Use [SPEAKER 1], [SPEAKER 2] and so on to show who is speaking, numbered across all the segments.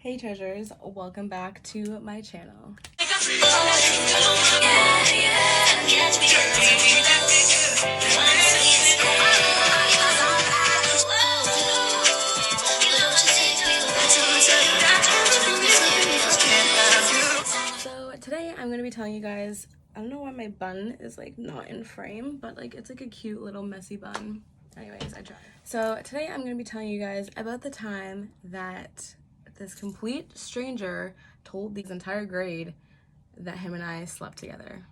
[SPEAKER 1] Hey treasures, welcome back to my channel. So today I'm going to be telling you guys, I don't know why my bun is like not in frame, but like it's like a cute little messy bun. Anyways, I tried. So today I'm going to be telling you guys about the time that this complete stranger told the entire grade that him and I slept together.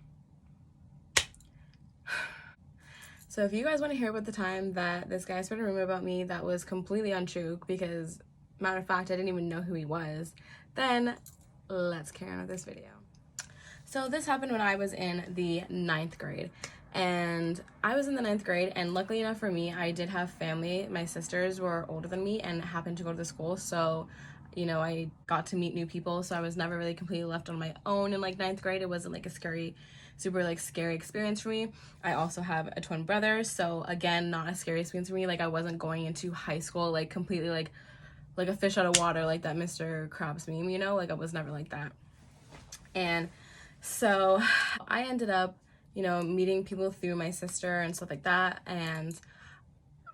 [SPEAKER 1] So if you guys want to hear about the time that this guy spread a rumor about me that was completely untrue, because matter of fact I didn't even know who he was, then let's carry on with this video. So this happened when I was in the 9th grade. And I was in the 9th grade, and luckily enough for me, I did have family. My sisters were older than me and happened to go to the school, so you know, I got to meet new people, so I was never really completely left on my own in like 9th grade. It wasn't like a super scary experience for me. I also have a twin brother, so again, not a scary experience for me. Like I wasn't going into high school like completely like a fish out of water, like that Mr. Krabs meme, you know, like I was never like that. And so I ended up, you know, meeting people through my sister and stuff like that, and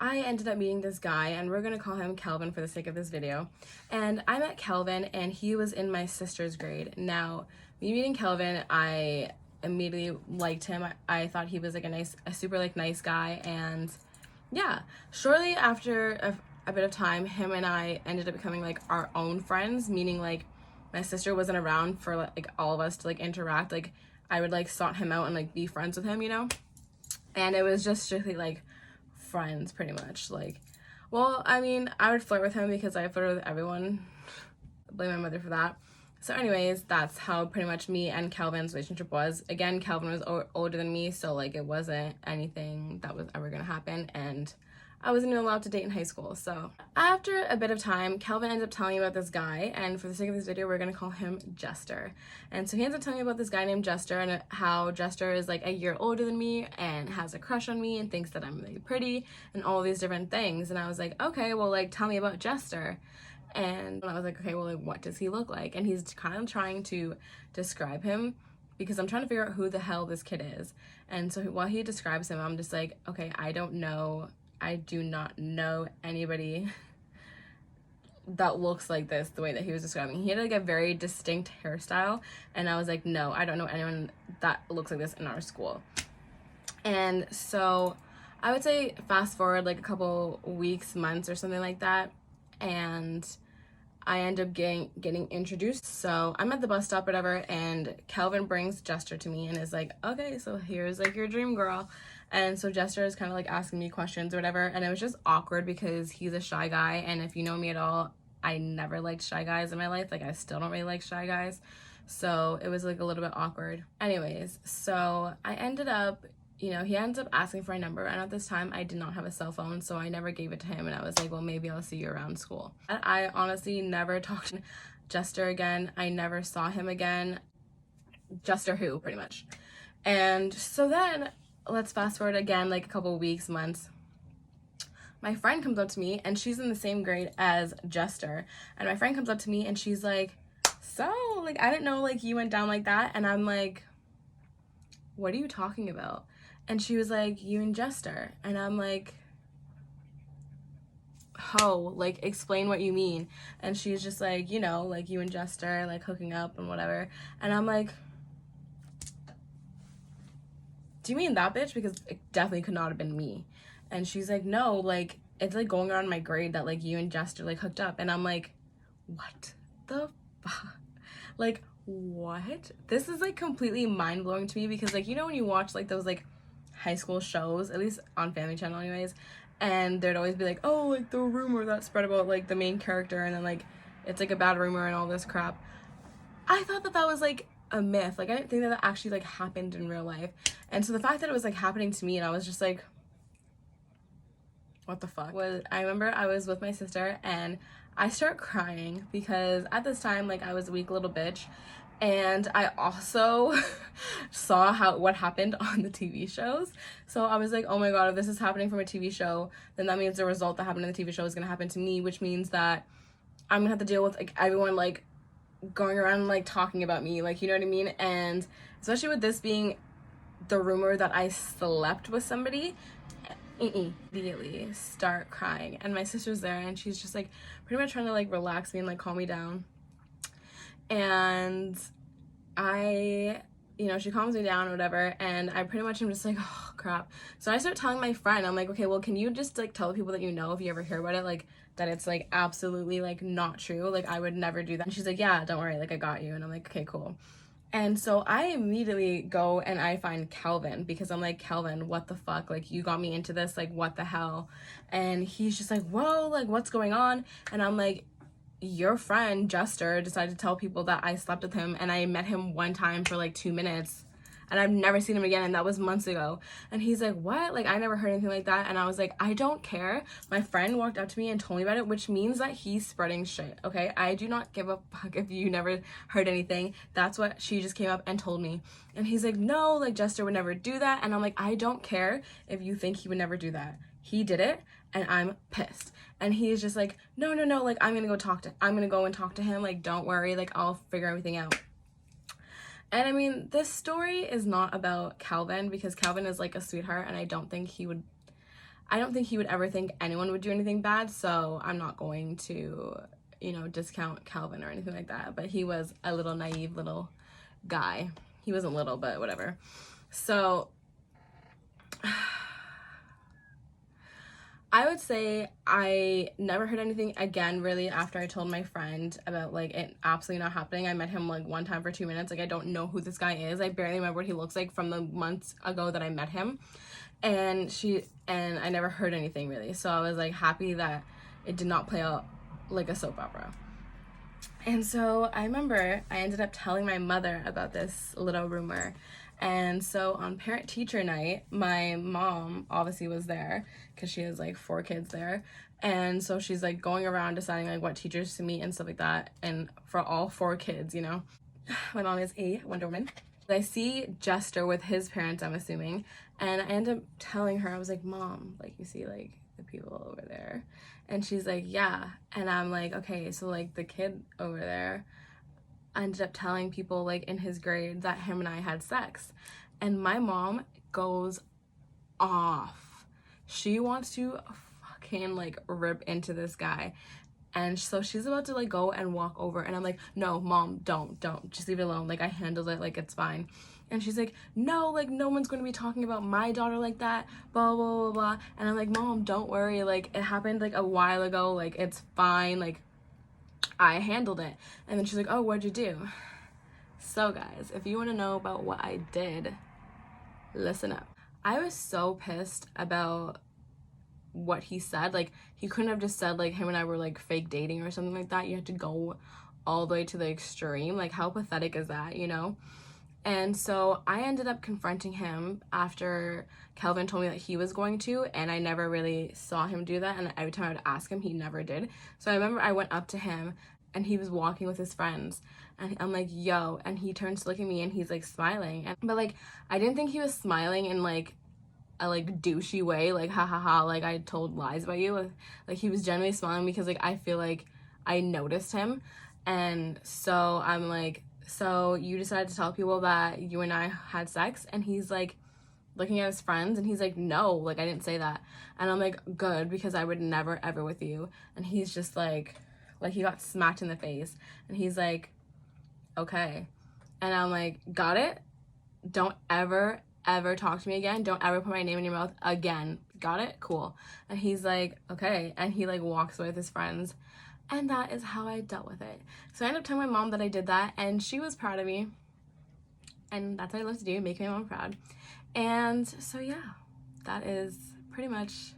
[SPEAKER 1] I ended up meeting this guy, and we're gonna call him Kelvin for the sake of this video. And I met Kelvin, and he was in my sister's grade. Now, me meeting Kelvin, I immediately liked him. I thought he was like a super like nice guy, and yeah, shortly after a bit of time, him and I ended up becoming like our own friends, meaning like my sister wasn't around for like all of us to like interact. Like I would like sought him out and like be friends with him, you know? And it was just strictly like friends pretty much. Like, well, I mean, I would flirt with him because I flirted with everyone. Blame my mother for that. So anyways, that's how pretty much me and Calvin's relationship was. Again, Calvin was older than me, so like it wasn't anything that was ever gonna happen, and I wasn't even allowed to date in high school. So after a bit of time, Kelvin ends up telling me about this guy, and for the sake of this video, we're gonna call him Jester. And so he ends up telling me about this guy named Jester, and how Jester is like a year older than me and has a crush on me and thinks that I'm really pretty and all these different things. And I was like, okay, well, like tell me about Jester. And I was like, okay, well, like what does he look like? And he's kind of trying to describe him, because I'm trying to figure out who the hell this kid is. And so while he describes him, I'm just like, okay, I do not know anybody that looks like this the way that he was describing. He had like a very distinct hairstyle, and I was like, no, I don't know anyone that looks like this in our school. And so I would say fast forward like a couple weeks, months or something like that, and I end up getting introduced. So I'm at the bus stop, whatever, and Kelvin brings Jester to me and is like, okay, so here's like your dream girl. And so Jester is kind of like asking me questions or whatever, and it was just awkward because he's a shy guy, and if you know me at all, I never liked shy guys in my life. Like I still don't really like shy guys, so it was like a little bit awkward. Anyways, so I ended up, you know, he ends up asking for a number, and at this time I did not have a cell phone, so I never gave it to him, and I was like, well, maybe I'll see you around school. I honestly never talked to Jester again. I never saw him again. Jester who, pretty much. And so then let's fast forward again like a couple weeks, months. My friend comes up to me, and she's in the same grade as Jester, and my friend comes up to me and she's like, so like I didn't know like you went down like that. And I'm like, what are you talking about? And she was like, you and Jester. And I'm like, ho, like explain what you mean. And she's just like, you know, like you and Jester like hooking up and whatever. And I'm like, do you mean that bitch? Because it definitely could not have been me. And she's like, no, like it's like going around my grade that like you and Jester like hooked up. And I'm like, what the fuck? Like what? This is like completely mind-blowing to me, because like, you know, when you watch like those like high school shows, at least on Family Channel anyways, and there'd always be like, oh, like the rumor that spread about like the main character, and then like it's like a bad rumor and all this crap. I thought that was like a myth. Like I didn't think that actually like happened in real life. And so the fact that it was like happening to me, and I was just like, what the fuck? I remember I was with my sister, and I start crying because at this time like I was a weak little bitch, and I also saw what happened on the TV shows. So I was like, oh my god, if this is happening from a TV show, then that means the result that happened in the TV show is gonna happen to me, which means that I'm gonna have to deal with like everyone like going around like talking about me, like, you know what I mean? And especially with this being the rumor that I slept with somebody, immediately start crying. And my sister's there and she's just like pretty much trying to like relax me and like calm me down. And I, you know, she calms me down or whatever, and I pretty much am just like, oh crap. So I start telling my friend, I'm like, okay, well, can you just like tell people that you know if you ever hear about it, like that it's like absolutely like not true, like I would never do that. And she's like, yeah, don't worry, like I got you. And I'm like, okay, cool. And so I immediately go and I find Calvin, because I'm like, Calvin, what the fuck, like you got me into this, like what the hell? And he's just like, whoa, like what's going on? And I'm like, your friend Jester decided to tell people that I slept with him, and I met him one time for like 2 minutes and I've never seen him again, and that was months ago. And he's like, what? Like I never heard anything like that. And I was like, I don't care. My friend walked up to me and told me about it, which means that he's spreading shit, okay? I do not give a fuck if you never heard anything. That's what she just came up and told me. And he's like, no, like Jester would never do that. And I'm like, I don't care if you think he would never do that. He did it, and I'm pissed. And he's just like, no, like I'm gonna go and talk to him, like don't worry, like I'll figure everything out. And I mean, this story is not about Calvin, because Calvin is like a sweetheart, and I don't think he would ever think anyone would do anything bad, so I'm not going to, you know, discount Calvin or anything like that. But he was a little naive little guy. He wasn't little, but whatever. So I would say I never heard anything again really after I told my friend about like it absolutely not happening. I met him like one time for 2 minutes. Like I don't know who this guy is. I barely remember what he looks like from the months ago that I met him. And I never heard anything really. So I was like happy that it did not play out like a soap opera. And so I remember I ended up telling my mother about this little rumor. And so on parent-teacher night, my mom obviously was there because she has like 4 kids there. And so she's like going around deciding like what teachers to meet and stuff like that. And for all 4 kids, you know, my mom is a Wonder Woman. I see Jester with his parents, I'm assuming. And I end up telling her, I was like, Mom, like you see like the people over there? And she's like, yeah. And I'm like, okay, so like the kid over there, I ended up telling people like in his grade that him and I had sex. And my mom goes off. She wants to fucking like rip into this guy. And so she's about to like go and walk over, and I'm like, no, Mom, don't just leave it alone, like I handled it, like it's fine. And she's like, no, like no one's going to be talking about my daughter like that, blah blah blah blah. And I'm like, Mom, don't worry, like it happened like a while ago, like it's fine, like I handled it. And then she's like, oh, what'd you do? So guys, if you want to know about what I did, listen up. I was so pissed about what he said. Like he couldn't have just said like him and I were like fake dating or something like that. You had to go all the way to the extreme. Like how pathetic is that, you know? And so I ended up confronting him after Calvin told me that he was going to, and I never really saw him do that. And every time I would ask him, he never did. So I remember I went up to him and he was walking with his friends, and I'm like, yo, and he turns to look at me and he's like smiling. But like I didn't think he was smiling in like a like douchey way, like ha ha ha, like I told lies about you. Like he was genuinely smiling because like I feel like I noticed him. And so I'm like, so you decided to tell people that you and I had sex? And he's like looking at his friends and he's like, no, like I didn't say that. And I'm like, good, because I would never ever with you. And he's just like he got smacked in the face, and he's like, okay. And I'm like, got it? Don't ever talk to me again. Don't ever put my name in your mouth again. Got it? Cool. And he's like, okay. And he like walks away with his friends. And that is how I dealt with it. So I ended up telling my mom that I did that, and she was proud of me. And that's what I love to do, make my mom proud. And so yeah, that is pretty much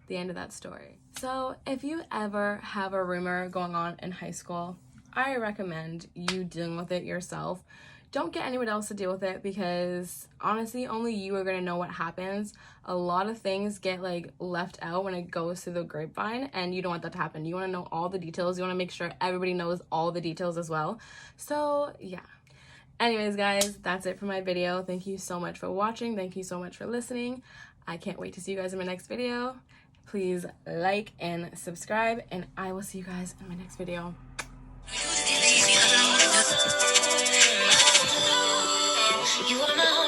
[SPEAKER 1] the end of that story. So if you ever have a rumor going on in high school, I recommend you dealing with it yourself. Don't get anyone else to deal with it, because honestly, only you are going to know what happens. A lot of things get like left out when it goes through the grapevine, and you don't want that to happen. You want to know all the details. You want to make sure everybody knows all the details as well. So yeah. Anyways, guys, that's it for my video. Thank you so much for watching. Thank you so much for listening. I can't wait to see you guys in my next video. please like and subscribe, and I will see you guys in my next video. You are my